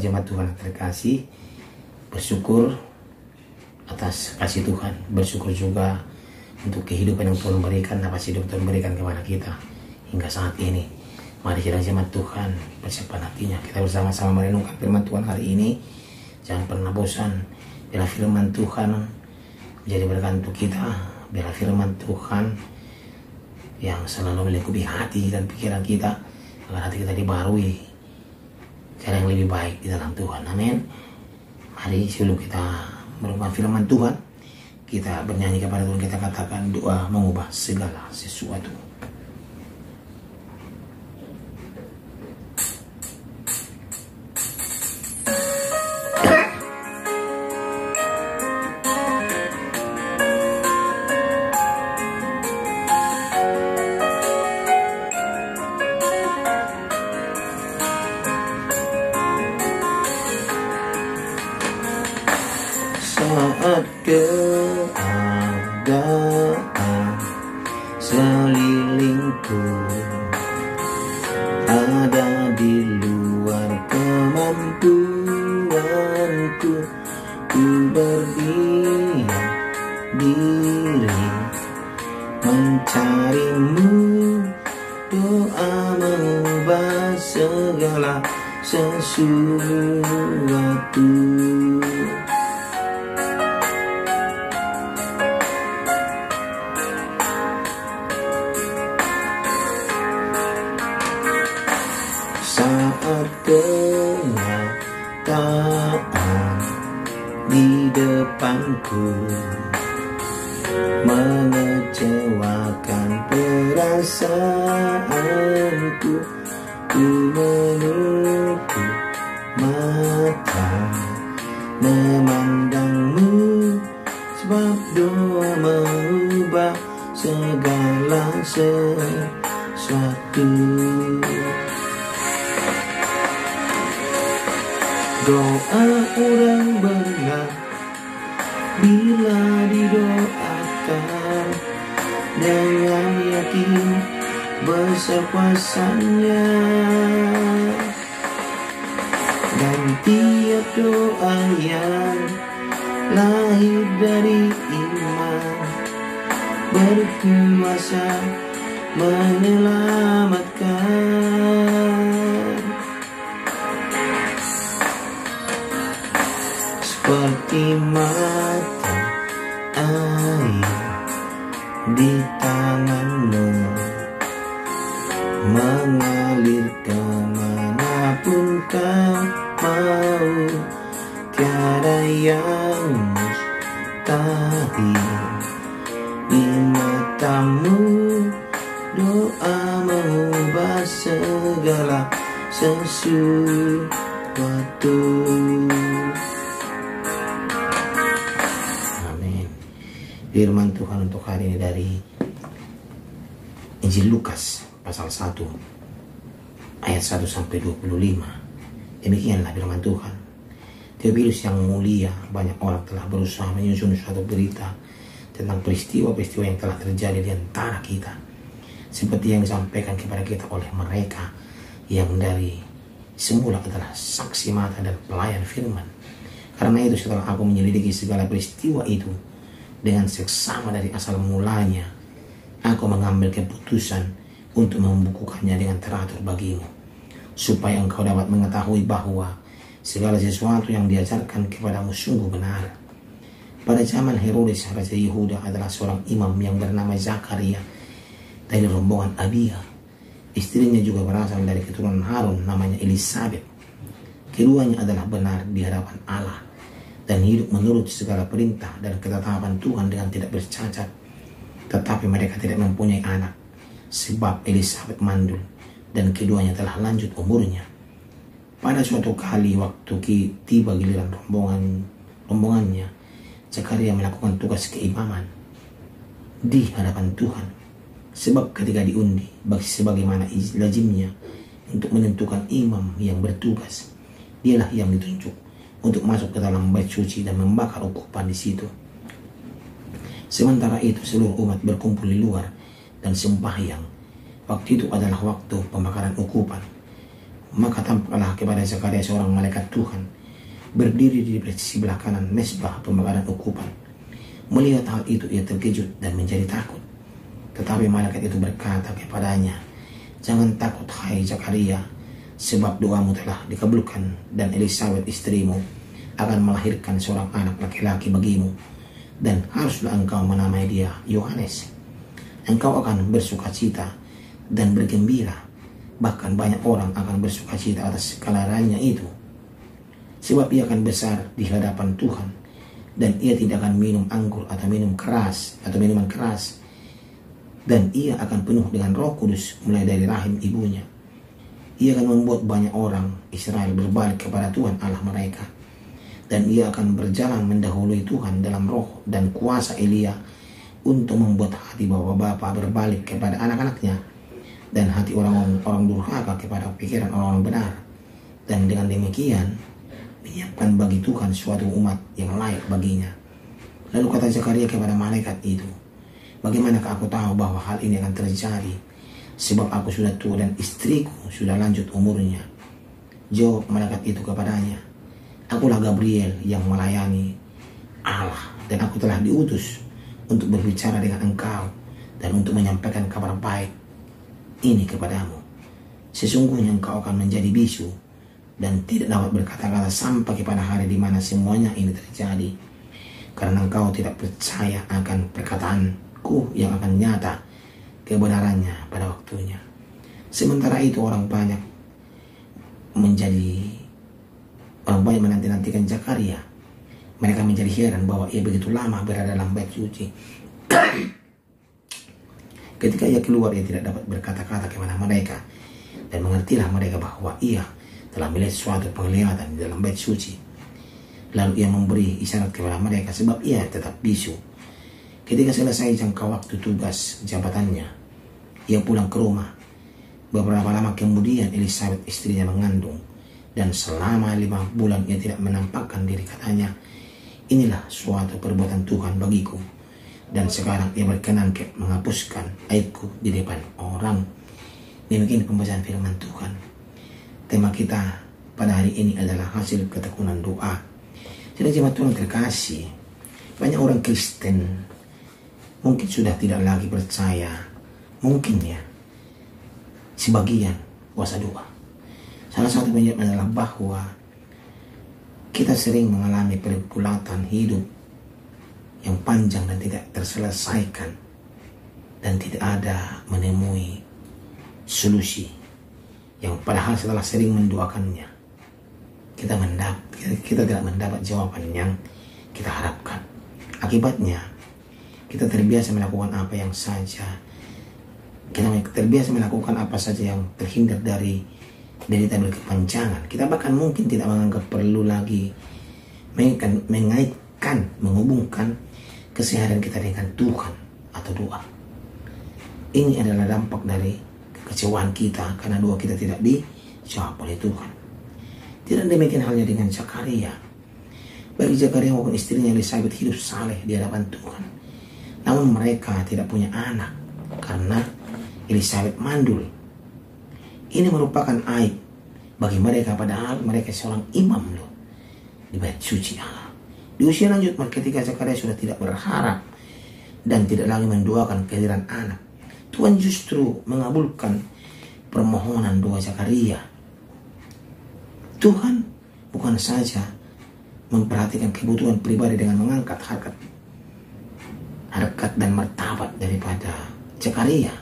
jemaat Tuhan yang terkasih, bersyukur atas kasih Tuhan, bersyukur juga untuk kehidupan yang Tuhan berikan, nafas hidup Tuhan berikan kepada kita hingga saat ini. Mari kita jemaat Tuhan persiapkan hatinya, kita bersama-sama merenungkan firman Tuhan hari ini. Jangan pernah bosan, bila firman Tuhan menjadi berkat untuk kita, bila firman Tuhan yang selalu melingkupi hati dan pikiran kita, agar hati kita dibarui cara yang lebih baik di dalam Tuhan. Amin. Mari sebelum kita merenungkan firman Tuhan, kita bernyanyi kepada Tuhan, kita katakan doa mengubah segala sesuatu. Saat keadaan selilingku ada di luar kemampuanku, ku berdiam diri mencarimu. Doa mengubah segala sesuatu. Saat kenyataan di depanku mengecewakan perasaanku, ku menutup mata memandangmu, sebab doa mengubah segala sesuatu. Doa orang benar bila didoakan dengan yakin besar kuasanya, dan tiap doa yang lahir dari iman berkuasa menyelamatkan. Seperti mata air di tanganmu, mengalir kemanapun kau mau, tiada yang mustahil di matamu. Doa mengubah segala sesuatu. Firman Tuhan untuk hari ini dari Injil Lukas pasal 1 ayat 1 sampai 25. Demikianlah firman Tuhan. Theophilus yang mulia, banyak orang telah berusaha menyusun suatu berita tentang peristiwa-peristiwa yang telah terjadi di antara kita, seperti yang disampaikan kepada kita oleh mereka yang dari semula adalah saksi mata dan pelayan firman. Karena itu setelah aku menyelidiki segala peristiwa itu dengan seksama dari asal mulanya, aku mengambil keputusan untuk membukukannya dengan teratur bagimu, supaya engkau dapat mengetahui bahwa segala sesuatu yang diajarkan kepadamu sungguh benar. Pada zaman Herodes, Raja Yehuda adalah seorang imam yang bernama Zakaria dari rombongan Abia. Istrinya juga berasal dari keturunan Harun, namanya Elisabet. Keduanya adalah benar di hadapan Allah dan hidup menurut segala perintah dan ketetapan Tuhan dengan tidak bercacat. Tetapi mereka tidak mempunyai anak, sebab Elisabet mandul dan keduanya telah lanjut umurnya. Pada suatu kali waktu tiba giliran rombongannya, Zakaria melakukan tugas keimaman di hadapan Tuhan. Sebab ketika diundi, sebagaimana lazimnya untuk menentukan imam yang bertugas, dialah yang ditunjuk untuk masuk ke dalam bait suci dan membakar ukupan di situ. Sementara itu seluruh umat berkumpul di luar dan sembahyang. Waktu itu adalah waktu pembakaran ukupan. Maka tampaklah kepada Zakaria seorang malaikat Tuhan berdiri di sebelah kanan mesbah pembakaran ukupan. Melihat hal itu ia terkejut dan menjadi takut. Tetapi malaikat itu berkata kepadanya, "Jangan takut hai Zakaria, sebab doamu telah dikabulkan dan Elisabet istrimu akan melahirkan seorang anak laki-laki bagimu, dan haruslah engkau menamai dia Yohanes. Engkau akan bersukacita dan bergembira, bahkan banyak orang akan bersukacita atas kelahirannya itu. Sebab ia akan besar di hadapan Tuhan, dan ia tidak akan minum anggur atau minuman keras, dan ia akan penuh dengan Roh Kudus mulai dari rahim ibunya. Ia akan membuat banyak orang Israel berbalik kepada Tuhan Allah mereka, dan ia akan berjalan mendahului Tuhan dalam roh dan kuasa Elia untuk membuat hati bapak-bapak berbalik kepada anak-anaknya, dan hati orang-orang durhaka kepada pikiran orang-orang benar, dan dengan demikian menyiapkan bagi Tuhan suatu umat yang layak baginya." Lalu kata Zakaria kepada malaikat itu, "Bagaimanakah aku tahu bahwa hal ini akan terjadi? Sebab aku sudah tua dan istriku sudah lanjut umurnya." Jawab malaikat itu kepadanya, "Akulah Gabriel yang melayani Allah, dan aku telah diutus untuk berbicara dengan engkau dan untuk menyampaikan kabar baik ini kepadamu. Sesungguhnya engkau akan menjadi bisu dan tidak dapat berkata-kata sampai kepada hari di mana semuanya ini terjadi, karena engkau tidak percaya akan perkataanku yang akan nyata kebenarannya pada waktunya." Sementara itu orang banyak menanti-nantikan Zakaria. Mereka menjadi heran bahwa ia begitu lama berada dalam bait suci. Ketika ia keluar, ia tidak dapat berkata-kata kepada mereka, dan mengertilah mereka bahwa ia telah melihat suatu penglihatan di dalam bait suci. Lalu ia memberi isyarat kepada mereka, sebab ia tetap bisu. Ketika selesai jangka waktu tugas jabatannya, ia pulang ke rumah. Beberapa lama kemudian Elisabet istrinya mengandung, dan selama 5 bulan ia tidak menampakkan diri. Katanya, "Inilah suatu perbuatan Tuhan bagiku, dan sekarang ia berkenan menghapuskan aibku di depan orang." Demikian pembacaan firman Tuhan. Tema kita pada hari ini adalah hasil ketekunan doa. Jadi jemaat Tuhan terkasih, banyak orang Kristen mungkin sudah tidak lagi percaya, mungkin ya, sebagian puasa doa. Salah satu penyebab adalah bahwa kita sering mengalami pergulatan hidup yang panjang dan tidak terselesaikan, dan tidak ada menemui solusi, yang padahal setelah sering mendoakannya kita tidak mendapat jawaban yang kita harapkan. Akibatnya kita terbiasa melakukan apa saja yang terhindar dari derita berkepanjangan. Kita bahkan mungkin tidak menganggap perlu lagi menghubungkan keseharian kita dengan Tuhan atau doa. Ini adalah dampak dari kekecewaan kita karena doa kita tidak dijawab oleh Tuhan. Tidak demikian halnya dengan Zakaria. Bagi Zakaria maupun istrinya Elisabet hidup saleh di hadapan Tuhan. Namun mereka tidak punya anak karena Elisabet mandul. Ini merupakan aib bagi mereka, padahal mereka seorang imam loh di bait suci Allah. Di usia lanjut ketika Zakaria sudah tidak berharap dan tidak lagi mendoakan kehadiran anak, Tuhan justru mengabulkan permohonan doa Zakaria. Tuhan bukan saja memperhatikan kebutuhan pribadi dengan mengangkat harkat dan martabat daripada Zakaria.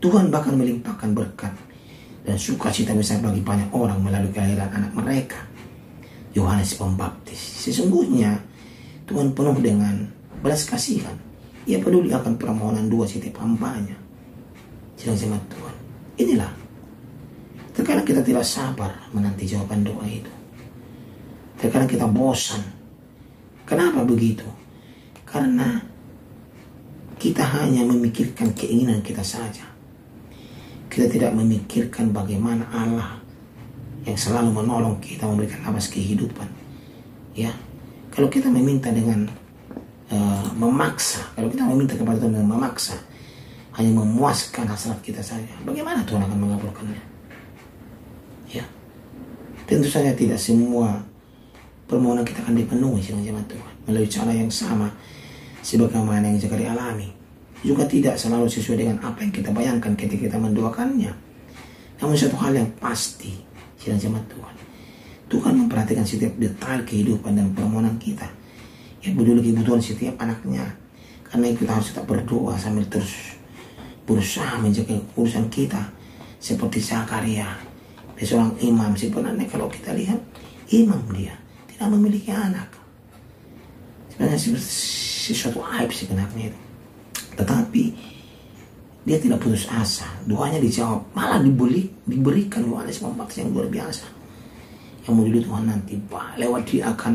Tuhan bahkan melimpahkan berkat dan sukacita besar bagi banyak orang melalui kelahiran anak mereka, Yohanes Pembaptis. Sesungguhnya Tuhan penuh dengan belas kasihan. Ia peduli akan permohonan doa setiap hambanya. Jemaat Tuhan, inilah terkadang kita tidak sabar menanti jawaban doa itu. Terkadang kita bosan. Kenapa begitu? Karena kita hanya memikirkan keinginan kita saja. Kita tidak memikirkan bagaimana Allah yang selalu menolong kita, memberikan nafas kehidupan. Ya, kalau kita meminta dengan memaksa, kalau kita meminta kepada Tuhan dengan memaksa, hanya memuaskan hasrat kita saja, bagaimana Tuhan akan mengabulkannya? Ya, tentu saja tidak semua permohonan kita akan dipenuhi sidang jemaat Tuhan melalui cara yang sama sebagaimana yang Zakaria alami. Juga tidak selalu sesuai dengan apa yang kita bayangkan ketika kita mendoakannya. Namun satu hal yang pasti, sidang jemaat Tuhan, Tuhan memperhatikan setiap detail kehidupan dan permohonan kita. Ya, peduli kebutuhan setiap anaknya. Karena itu kita harus tetap berdoa sambil terus berusaha menjaga urusan kita. Seperti Zakaria, dia seorang imam. Sebenarnya kalau kita lihat, imam dia tidak memiliki anak. Sebenarnya sesuatu aib sebenarnya itu. Tetapi dia tidak putus asa. Doanya dijawab, malah diberikan Yohanes Pembaptis yang luar biasa. Yang mau dulu Tuhan nanti lewat dia akan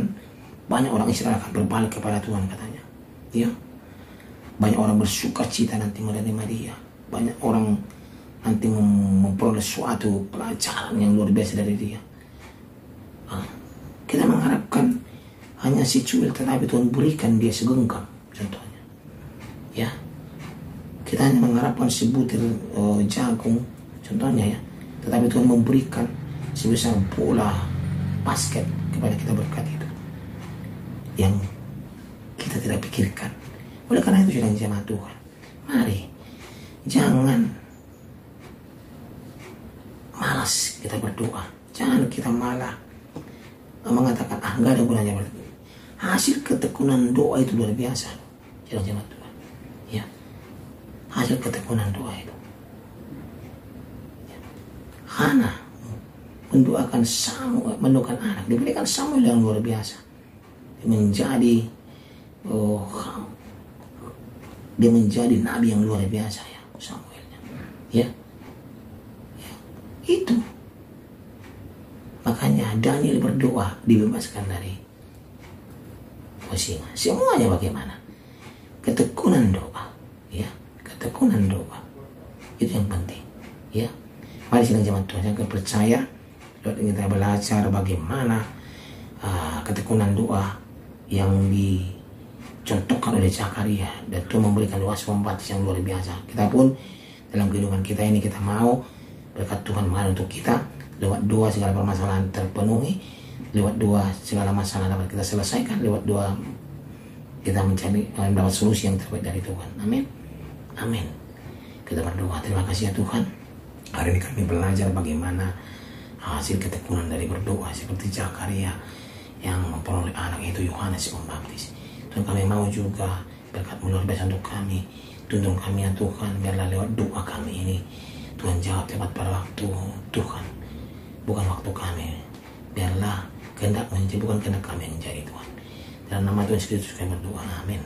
banyak orang Israel akan berbalik kepada Tuhan katanya. Ya, banyak orang bersuka cita nanti menerima dia. Banyak orang nanti memperoleh suatu pelajaran yang luar biasa dari dia. Kita mengharapkan hanya si cuil, tetapi Tuhan berikan dia segenggam, contohnya. Ya, kita hanya mengharapkan sebutir jagung, contohnya ya, tetapi Tuhan memberikan sebesar bola basket kepada kita berkat itu, yang kita tidak pikirkan. Oleh karena itu sedang jemaat Tuhan, mari jangan malas kita berdoa. Jangan kita malah mengatakan nggak ada gunanya berdoa. Hasil ketekunan doa itu luar biasa, sedang jemaat Tuhan. Ya, hasil ketekunan doa itu. Ya. Hana mendoakan Samuel, mendoakan anak, diberikan Samuel yang luar biasa. Dia menjadi nabi yang luar biasa ya, Samuelnya. Ya. Itu. Makanya Daniel berdoa dibebaskan dari singa. Semuanya bagaimana? Ketekunan doa, ya, ketekunan doa. Itu yang penting, ya. Mari sidang jemaat Tuhan, jangan percaya. Kita belajar bagaimana ketekunan doa yang dicontohkan oleh Zakaria, dan Tuhan memberikan Yohanes Pembaptis yang luar biasa. Kita pun dalam kehidupan kita ini kita mau berkat Tuhan mengalir untuk kita. Lewat doa segala permasalahan terpenuhi, lewat doa segala masalah dapat kita selesaikan, lewat doa kita mencari mendapat solusi yang terbaik dari Tuhan. Amin. Amin. Kita berdoa. Terima kasih ya Tuhan. Hari ini kami belajar bagaimana hasil ketekunan dari berdoa seperti Zakaria yang memperoleh anak itu Yohanes Pembaptis. Tuhan, kami mau juga berkat luar biasa untuk kami. Tuntun kami ya Tuhan, biarlah lewat doa kami ini Tuhan jawab tepat pada waktu Tuhan, bukan waktu kami. Biarlah kehendak menjadi, bukan kehendak kami yang menjadi Tuhan. Dalam nama Tuhan Yesus kami berdoa. Amin.